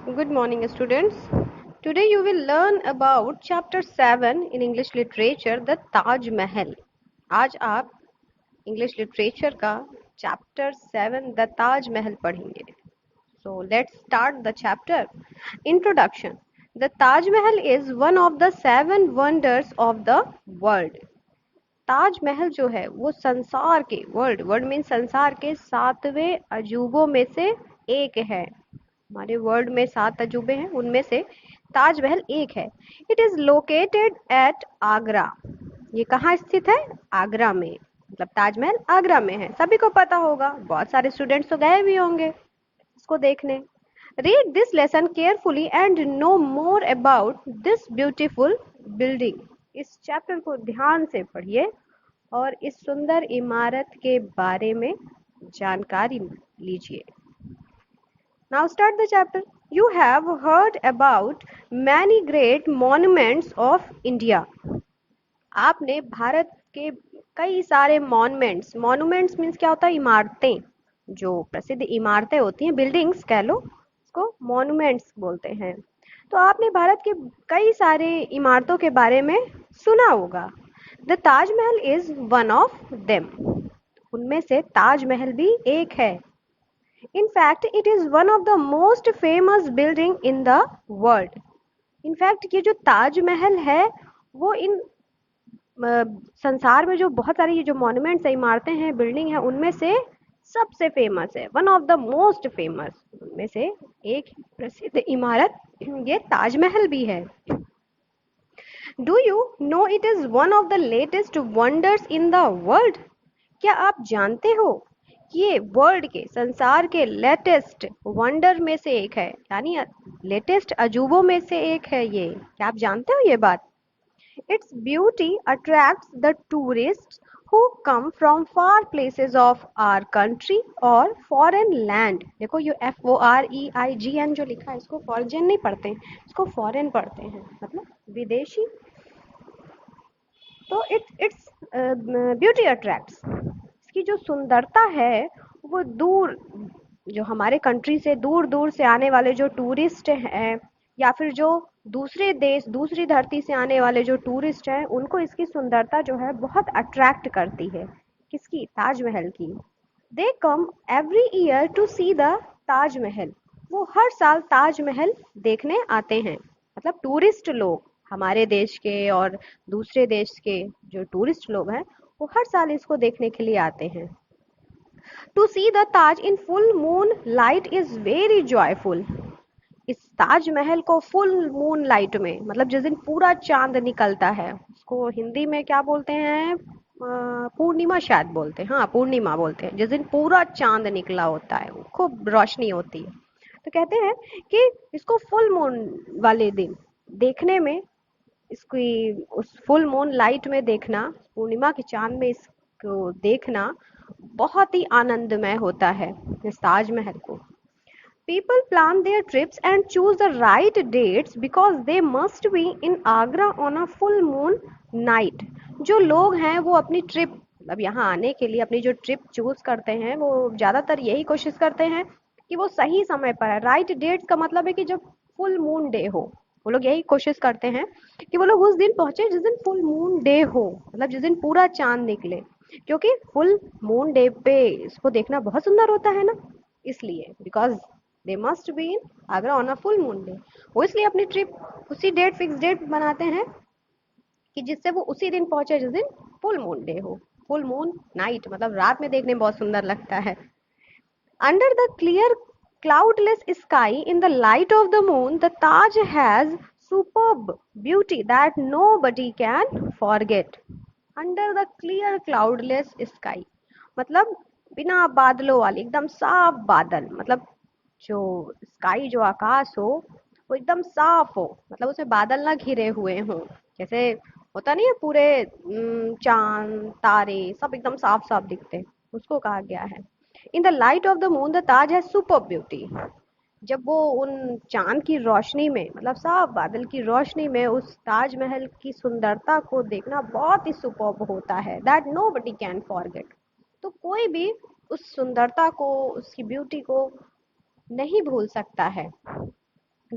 Good morning, students. Today you will learn about chapter 7 in English literature, the Taj Mahal. आज आप English literature का chapter 7 the Taj Mahal पढ़ेंगे. So let's start the chapter. Introduction. The Taj Mahal is one of the 7 wonders of the world. Taj Mahal जो है वो संसार के world mean संसार के 7वें अजूबों में से एक है. हमारे वर्ल्ड में 7 अजूबे हैं, उनमें से ताजमहल एक है. It is located at Agra. ये कहाँ स्थित है? आगरा में. मतलब ताजमहल आगरा में है. सभी को पता होगा, बहुत सारे स्टूडेंट्स तो गए भी होंगे इसको देखने. Read this lesson carefully and know more about this beautiful building. इस चैप्टर को ध्यान से पढ़िए और इस सुंदर इमारत के बारे में जानकारी लीजिए. Now start the chapter. You have heard about many great monuments of India. आपने भारत के कई सारे मॉन्यूमेंट्स मीन्स क्या होता है? इमारतें. जो प्रसिद्ध इमारतें होती हैं, बिल्डिंग्स कह लो, उसको मॉन्यूमेंट्स बोलते हैं. तो आपने भारत के कई सारे इमारतों के बारे में सुना होगा. The Taj Mahal is one of them. उनमें से ताजमहल भी एक है. In fact, it is one of the most famous building in the world. In fact, ये जो ताजमहल है वो इन संसार में जो बहुत सारी ये जो मॉन्यूमेंट्स है, इमारतें हैं, बिल्डिंग है, उनमें से सबसे फेमस है. One of the most famous. उनमें से एक प्रसिद्ध इमारत ये ताजमहल भी है. Do you know it is one of the latest wonders in the world. क्या आप जानते हो ये वर्ल्ड के, संसार के लेटेस्ट वंडर में से एक है, यानी लेटेस्ट अजूबों में से एक है ये. क्या आप जानते हो ये बात? Its beauty attracts the tourist who come from far places of our country और फॉरेन लैंड. देखो ये FOREIGN जो लिखा है, इसको फॉरेन नहीं पढ़ते हैं, इसको फॉरेन पढ़ते हैं, मतलब विदेशी. तो इट्स ब्यूटी अट्रैक्ट्स. इसकी जो सुंदरता है वो दूर, जो हमारे कंट्री से दूर दूर से आने वाले जो टूरिस्ट हैं, या फिर जो दूसरे देश, दूसरी धरती से आने वाले जो टूरिस्ट हैं, उनको इसकी सुंदरता जो है बहुत अट्रैक्ट करती है. किसकी? ताजमहल की. They come every year to see the Taj Mahal. वो हर साल ताजमहल देखने आते हैं. मतलब टूरिस्ट लोग, हमारे देश के और दूसरे देश के जो टूरिस्ट लोग हैं, वो हर साल इसको देखने के लिए आते हैं. To see the Taj in full moon light is very joyful. इस ताजमहल को फुल मून लाइट में, मतलब जिस दिन पूरा चांद निकलता है, उसको हिंदी में क्या बोलते हैं? पूर्णिमा शायद बोलते हैं. हाँ, पूर्णिमा बोलते हैं. जिस दिन पूरा चांद निकला होता है, खूब रोशनी होती है, तो कहते हैं कि इसको फुल मून वाले दिन देखने में, इसकी उस फुल मून लाइट में देखना, पूर्णिमा के चांद में इसको देखना बहुत ही आनंदमय होता है. इस ताजमहल को people plan their trips and choose the right dates because they must be in Agra on a full moon night. जो लोग हैं वो अपनी ट्रिप, मतलब यहाँ आने के लिए अपनी जो ट्रिप चूज करते हैं, वो ज़्यादातर यही कोशिश करते हैं कि वो सही समय पर है. राइट डेट्स का मतलब है कि जब फुल मून डे हो, वो लोग यही कोशिश करते हैं कि वो लोग उस दिन पहुंचे जिस दिन फुल मून डे हो, मतलब जिस दिन पूरा चांद निकले. क्योंकि फुल मून डे पे इसको देखना बहुत सुंदर होता है ना, इसलिए because they must be in Agra on a full moon day. वो इसलिए अपनी ट्रिप उसी डेट, फिक्स डेट बनाते हैं कि जिससे वो उसी दिन पहुंचे जिस दिन फुल मून डे हो. फुल मून नाइट मतलब रात में देखने में बहुत सुंदर लगता है. Under the clear cloudless sky in the light of the moon, the Taj has superb beauty that nobody can forget. Under the clear cloudless sky मतलब बिना बादलों वाली, एकदम साफ बादल, मतलब जो स्काई, जो आकाश हो वो एकदम साफ हो, मतलब उसमें बादल ना घिरे हुए हों. जैसे होता नहीं है पूरे चांद तारे सब एकदम साफ साफ दिखते हैं, उसको कहा गया है. In the light of the moon the Taj है सुपर ब्यूटी. जब वो उन चांद की रोशनी में, मतलब साफ बादल की रोशनी में उस ताजमहल की सुंदरता को देखना बहुत ही सुपर्ब होता है. That nobody can forget. तो कोई भी उस सुंदरता को, उसकी ब्यूटी को नहीं भूल सकता है.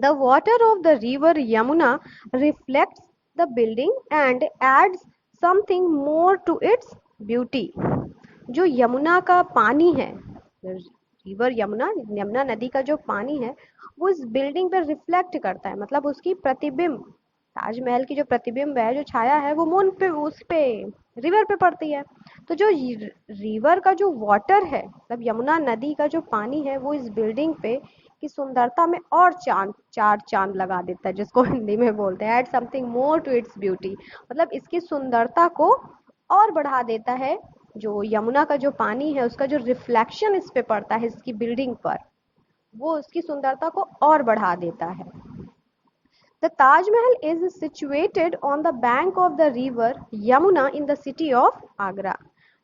The water of the river Yamuna reflects the building and adds something more to its beauty. जो यमुना का पानी है, रिवर यमुना, यमुना नदी का जो पानी है वो इस बिल्डिंग पे रिफ्लेक्ट करता है, मतलब उसकी प्रतिबिंब, ताजमहल की जो प्रतिबिंब है, जो छाया है, वो मून पे, उस पे, रिवर पे पड़ती है। तो जो रिवर का जो वाटर है, मतलब यमुना नदी का जो पानी है, वो इस बिल्डिंग पे की सुंदरता में और चार चांद लगा देता है, जिसको हिंदी में बोलते हैं add something more to its beauty. मतलब इसकी सुंदरता को और बढ़ा देता है। जो यमुना का जो पानी है उसका जो रिफ्लेक्शन इस पे पड़ता है इसकी बिल्डिंग पर, वो उसकी सुंदरता को और बढ़ा देता है। The Taj Mahal is situated on the bank of the river Yamuna in the city of Agra.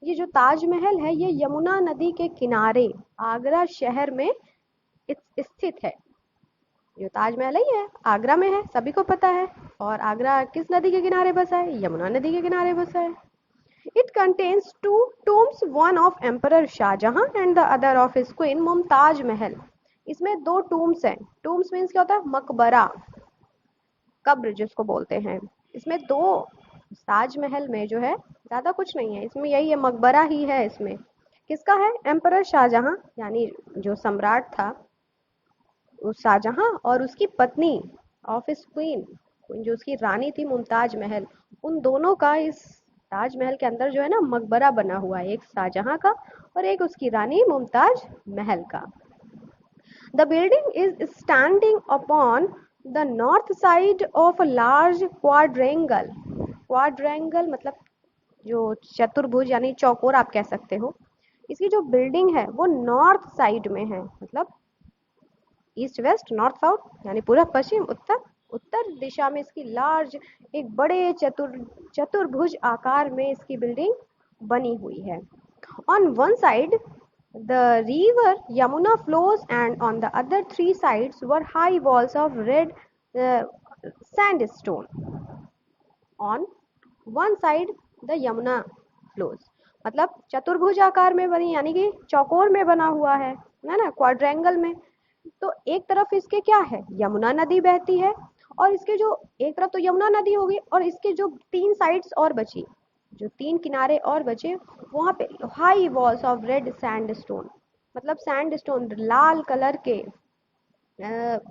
ये जो ताजमहल है ये यमुना नदी के किनारे आगरा शहर में स्थित है। जो ताजमहल है ये आगरा में है, सभी को पता है। और आगरा किस नदी के किनारे बसा है? यमुना नदी के किनारे बसा है। It contains two tombs, one of Emperor Shahjahan and the other of his queen Mumtaz Mahal. इसमें दो टूम्स हैं। टूम्स मीन्स क्या होता है? मकबरा, कब्र जिसको बोलते हैं। इसमें दो, ताजमहल में जो है ज्यादा कुछ नहीं है, इसमें यही है, मकबरा ही है इसमें। किसका है? एम्परर शाहजहां, यानी जो सम्राट था उस शाहजहां, और उसकी पत्नी ऑफ हिज क्वीन, जो उसकी रानी थी मुमताज महल, उन दोनों का इस ताजमहल के अंदर जो है ना मकबरा बना हुआ है, एक शाहजहां का और एक उसकी रानी मुमताज महल का। The building is standing upon the north side of a large quadrangle. Quadrangle मतलब जो चतुर्भुज यानी चौकोर आप कह सकते हो। इसकी जो बिल्डिंग है वो नॉर्थ साइड में है, मतलब ईस्ट वेस्ट नॉर्थ साउथ यानी पूर्व पश्चिम उत्तर, उत्तर दिशा में इसकी लार्ज, एक बड़े चतुर्भुज आकार में इसकी बिल्डिंग बनी हुई है। On one side the river Yamuna flows and on the other three sides were high walls of red sandstone. On one side the Yamuna flows, मतलब चतुर्भुज आकार में बनी, यानी कि चौकोर में बना हुआ है ना, क्वाड्रेंगल में। तो एक तरफ इसके क्या है? यमुना नदी बहती है, और इसके जो एक तरफ तो यमुना नदी होगी, और इसके जो तीन साइड्स और बची, जो तीन किनारे और बचे, वहां पे high walls of red sandstone, मतलब सैंडस्टोन लाल कलर के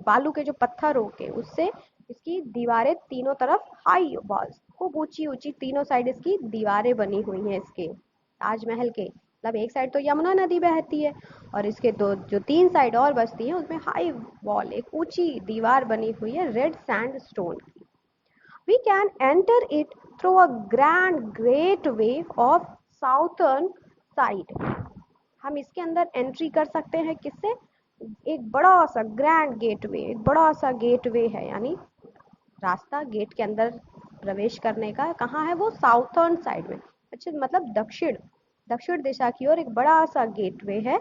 बालू के जो पत्थरों के, उससे इसकी दीवारें तीनों तरफ हाई वॉल्स, खूब ऊंची ऊंची तीनों साइड इसकी दीवारें बनी हुई हैं इसके ताजमहल के। मतलब एक साइड तो यमुना नदी बहती है और इसके दो जो तीन साइड और बचती हैं उसमें हाई वॉल, एक ऊंची दीवार बनी हुई है रेड सैंड स्टोन की। We can enter it through a grand gateway of southern side. हम इसके अंदर एंट्री कर सकते हैं किससे? एक बड़ा सा ग्रैंड गेटवे, एक बड़ा सा गेटवे है, यानी रास्ता गेट के अंदर प्रवेश करने का। कहाँ है वो? साउथर्न साइड में, अच्छा मतलब दक्षिण, दक्षिण दिशा की ओर एक बड़ा सा गेटवे है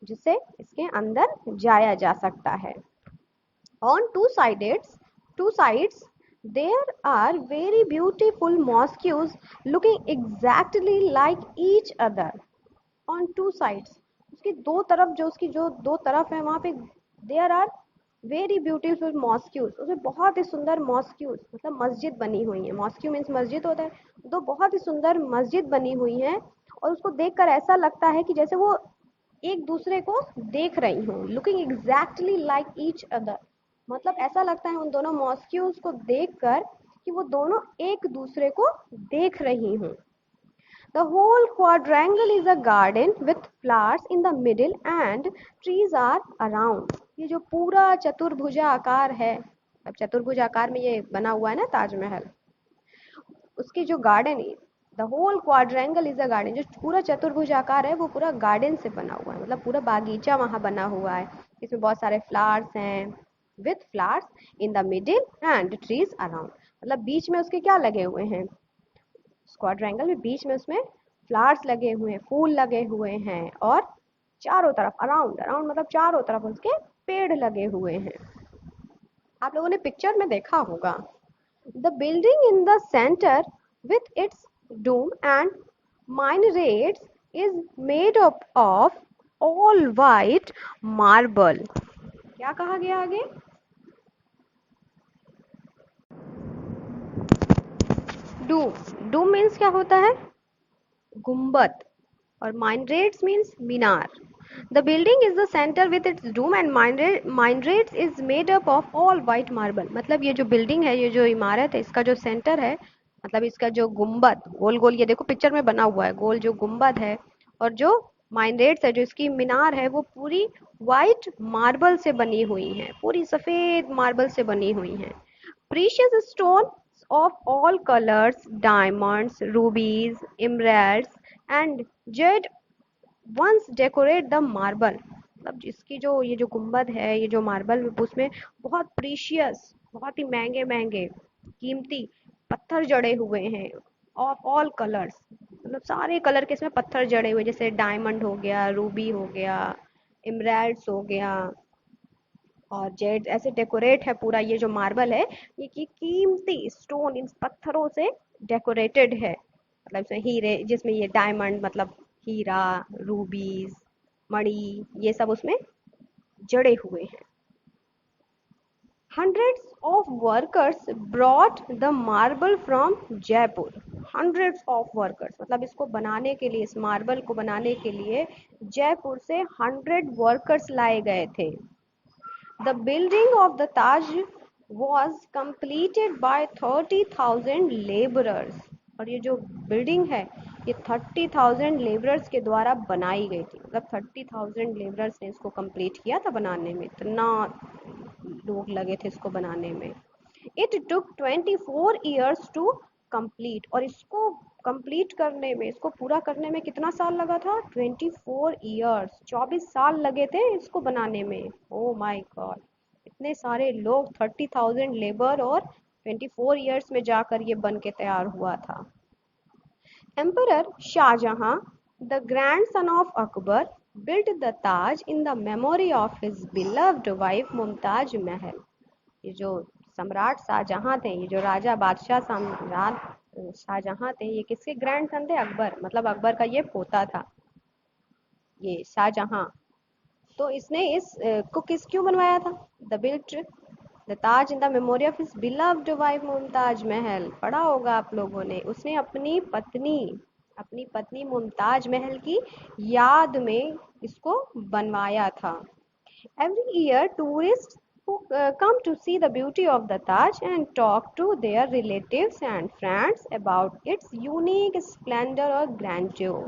जिससे इसके अंदर जाया जा सकता है। On two sides there are very beautiful mosques looking exactly like each other. On two sides, उसकी दो तरफ, जो उसकी जो दो तरफ है वहां पे there are वेरी ब्यूटीफुल मॉस्क्यूज, उसमें बहुत ही सुंदर मॉस्क्यूज मतलब मस्जिद बनी हुई है। मॉस्क्यू मीन्स मस्जिद होता है। दो बहुत ही सुंदर मस्जिद बनी हुई है और उसको देखकर ऐसा लगता है कि जैसे वो एक दूसरे को देख रही हूँ, looking exactly like each other, मतलब ऐसा लगता है उन दोनों मॉस्क्यूज को देखकर कि वो दोनों एक दूसरे को देख रही हूँ। The whole quadrangle is a garden with flowers in the middle and trees are around. ये जो पूरा चतुर्भुजा आकार है, अब चतुर्भुज आकार में ये बना हुआ है ना ताजमहल, उसकी जो गार्डन है, the whole quadrangle is a garden, जो पूरा चतुर्भुज आकार है वो पूरा गार्डन से बना हुआ है, मतलब पूरा बागीचा वहां बना हुआ है। इसमें बहुत सारे फ्लावर्स हैं, with flowers in the middle and trees around, मतलब बीच में उसके क्या लगे हुए हैं? क्वाड्रेंगल में बीच में उसमें फ्लावर्स लगे हुए हैं, फूल लगे हुए हैं, और चारों तरफ अराउंड, अराउंड मतलब चारों तरफ उसके पेड़ लगे हुए हैं। आप लोगों ने पिक्चर में देखा होगा। The building in the centre with its dome and minarets is made up of all white marble. क्या कहा गया आगे? डूम। डूम मीन्स क्या होता है? गुम्बद। और minaretes means Minar. The building is the center with its dome and minaretes is made up of all white marble। मतलब ये जो बिल्डिंग है, ये जो इमारत है, इसका जो सेंटर है, मतलब इसका जो गुम्बद गोल गोल, ये देखो पिक्चर में बना हुआ है, गोल जो गुम्बद है, और जो minaretes है, जो इसकी मीनार है, वो पूरी व्हाइट मार्बल से बनी हुई है, पूरी सफेद मार्बल से बनी हुई है। Precious stones of all colors, diamonds, rubies, emeralds, and jade once decorate the marble। मतलब जिसकी जो ये जो गुम्बद है, ये जो मार्बल, उसमें बहुत प्रीशियस, बहुत ही महंगे महंगे कीमती पत्थर जड़े हुए हैं, ऑफ ऑल कलर्स। मतलब सारे कलर के इसमें पत्थर जड़े हुए, जैसे डायमंड हो गया, रूबी हो गया, इमराल्ड्स हो गया, और जेड ऐसे डेकोरेट है पूरा ये जो मार्बल है, ये की कीमती स्टोन इन पत्थरों से डेकोरेटेड है। मतलब इसमें हीरे, जिसमें ये डायमंड मतलब हीरा, रूबीज, मणि, ये सब उसमें जड़े हुए हैं। Hundreds of workers brought the marble from Jaipur। Hundreds of workers मतलब इसको बनाने के लिए, इस मार्बल को बनाने के लिए जयपुर से 100 वर्कर्स लाए गए थे। The building of the Taj was completed by 30,000 laborers। और ये जो बिल्डिंग है, ये 30,000 लेबरर्स के द्वारा बनाई गई थी। मतलब 30,000 लेबरर्स ने इसको कंप्लीट किया था बनाने में, इतना लोग लगे थे इसको बनाने में। It took 24 years to complete। और इसको कंप्लीट करने में, इसको पूरा करने में कितना साल लगा था? 24 years, 24 साल लगे थे इसको बनाने में। ओ माय गॉड, इतने सारे लोग, 30,000 लेबर, और 24 years में जाकर ये बन के तैयार हुआ था। Emperor Shahjahan, the grandson of Akbar, built the Taj in the memory of his beloved wife Mumtaz Mahal। ये जो सम्राट शाहजहां थे, ये जो राजा बादशाह सम्राट शाहजहां थे, ये किसके ग्रैंडसन थे? अकबर। मतलब अकबर का ये पोता था ये शाहजहां। तो इसने इस को क्यों बनवाया था? The built the Taj in the memory of his beloved wife Mumtaz Mahal. पढ़ा होगा आप लोगों ने। उसने अपनी पत्नी मुमताज महल की याद में इसको बनवाया था। Every year, tourists who come to see the beauty of the Taj and talk to their relatives and friends about its unique splendor और grandeur।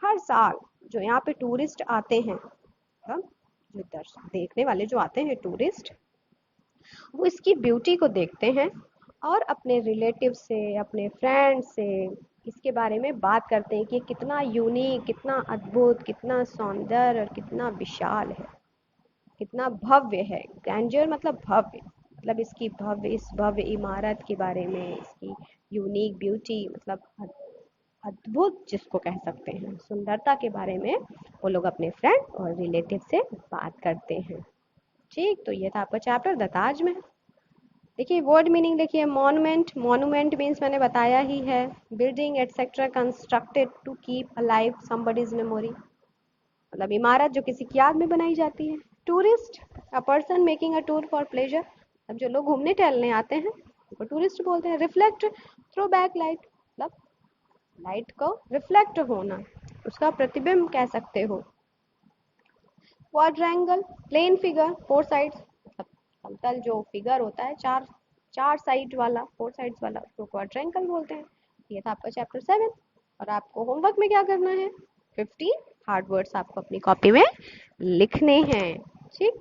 हर साल जो यहाँ पे टूरिस्ट आते हैं, जो दर्शक देखने वाले जो आते हैं टूरिस्ट, वो इसकी ब्यूटी को देखते हैं और अपने रिलेटिव से, अपने फ्रेंड से इसके बारे में बात करते हैं कि कितना यूनिक, कितना अद्भुत, कितना सौंदर्य और कितना विशाल है, कितना भव्य है। ग्रैंडर मतलब भव्य, मतलब इसकी भव्य, इस भव्य इमारत के बारे में, इसकी यूनिक ब्यूटी मतलब अद्भुत जिसको कह सकते हैं, सुंदरता के बारे में वो लोग अपने फ्रेंड और रिलेटिव से बात करते हैं। ठीक, तो ये था आपका चैप्टर द ताजमहल। देखिए वर्ड मीनिंग देखिए, मॉन्यूमेंट, मॉन्यूमेंट मीन्स मैंने बताया ही है, building etcetera constructed to keep alive somebody's memory. मतलब इमारत जो किसी की याद में बनाई जाती है। Tourist, a person making a tour for pleasure. अब जो लोग घूमने टहलने आते हैं वो टूरिस्ट बोलते हैं। रिफ्लेक्ट, थ्रो बैक लाइट, मतलब लाइट को रिफ्लेक्ट होना, उसका प्रतिबिंब कह सकते हो। Quadrangle, plane figure, four sides, मतलब समतल जो फिगर होता है, चार चार साइड वाला, फोर साइड्स वाला, उसको क्वाड्रेंगल बोलते हैं। ये था आपका चैप्टर 7। और आपको होमवर्क में क्या करना है? 50 हार्ड वर्ड्स आपको अपनी कॉपी में लिखने हैं। ठीक।